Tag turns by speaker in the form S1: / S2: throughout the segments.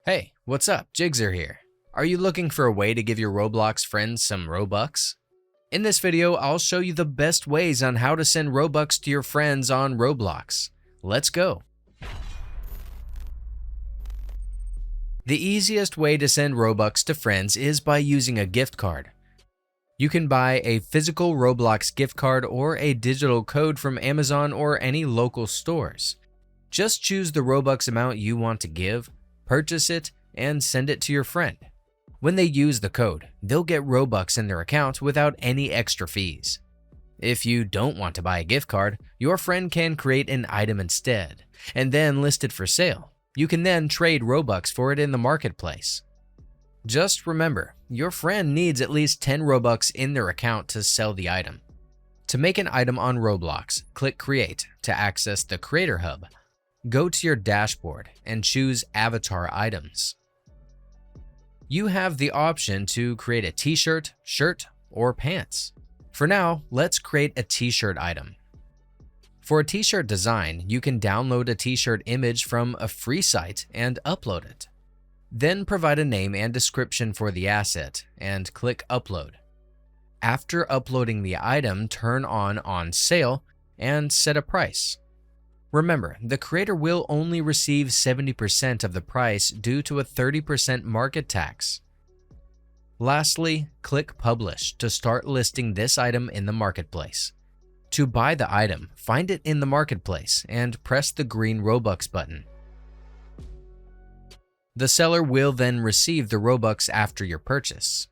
S1: Hey, what's up? Jigxor here. Are you looking for a way to give your Roblox friends some Robux? In this video, I'll show you the best ways on how to send Robux to your friends on Roblox. Let's go. The easiest way to send Robux to friends is by using a gift card. You can buy a physical Roblox gift card or a digital code from Amazon or any local stores. Just choose the Robux amount you want to give, purchase it, and send it to your friend. When they use the code, they'll get Robux in their account without any extra fees. If you don't want to buy a gift card, your friend can create an item instead, and then list it for sale. You can then trade Robux for it in the marketplace. Just remember, your friend needs at least 10 Robux in their account to sell the item. To make an item on Roblox, click Create to access the Creator Hub. Go to your dashboard and choose Avatar Items. You have the option to create a t-shirt, shirt, or pants. For now, let's create a t-shirt item. For a t-shirt design, you can download a t-shirt image from a free site and upload it. Then provide a name and description for the asset and click Upload. After uploading the item, turn on Sale and set a price. Remember, the creator will only receive 70% of the price due to a 30% market tax. Lastly, click Publish to start listing this item in the marketplace. To buy the item, find it in the marketplace and press the green Robux button. The seller will then receive the Robux after your purchase.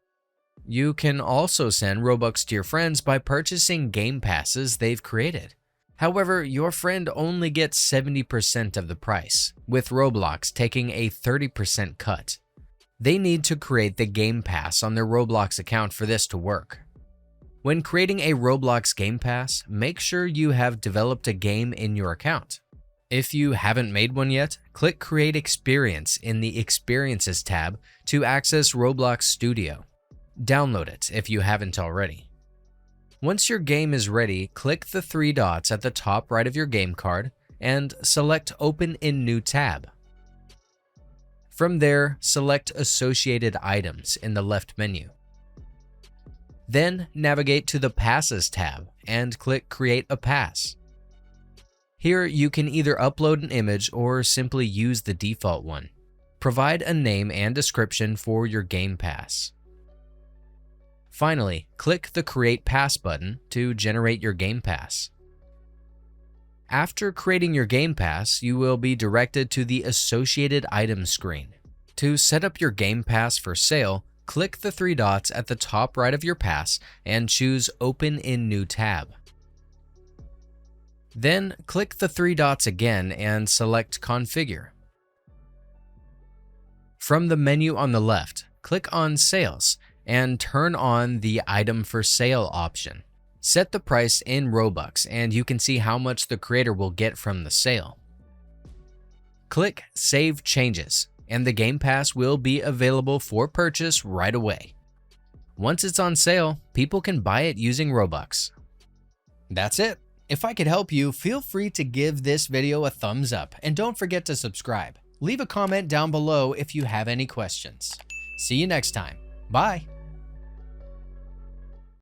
S1: You can also send Robux to your friends by purchasing game passes they've created. However, your friend only gets 70% of the price, with Roblox taking a 30% cut. They need to create the Game Pass on their Roblox account for this to work. When creating a Roblox Game Pass, make sure you have developed a game in your account. If you haven't made one yet, click Create Experience in the Experiences tab to access Roblox Studio. Download it if you haven't already. Once your game is ready, click the three dots at the top right of your game card and select Open in New tab. From there, select Associated Items in the left menu. Then navigate to the Passes tab and click Create a Pass. Here you can either upload an image or simply use the default one. Provide a name and description for your Game Pass. Finally, click the Create Pass button to generate your Game Pass. After creating your Game Pass, you will be directed to the Associated Items screen. To set up your Game Pass for sale, click the three dots at the top right of your pass and choose Open in New tab. Then click the three dots again and select Configure. From the menu on the left, click on Sales and turn on the Item for Sale option. Set the price in Robux and you can see how much the creator will get from the sale. Click Save Changes and the Game Pass will be available for purchase right away. Once it's on sale, people can buy it using Robux. That's it. If I could help you, feel free to give this video a thumbs up and don't forget to subscribe. Leave a comment down below if you have any questions. See you next time. Bye.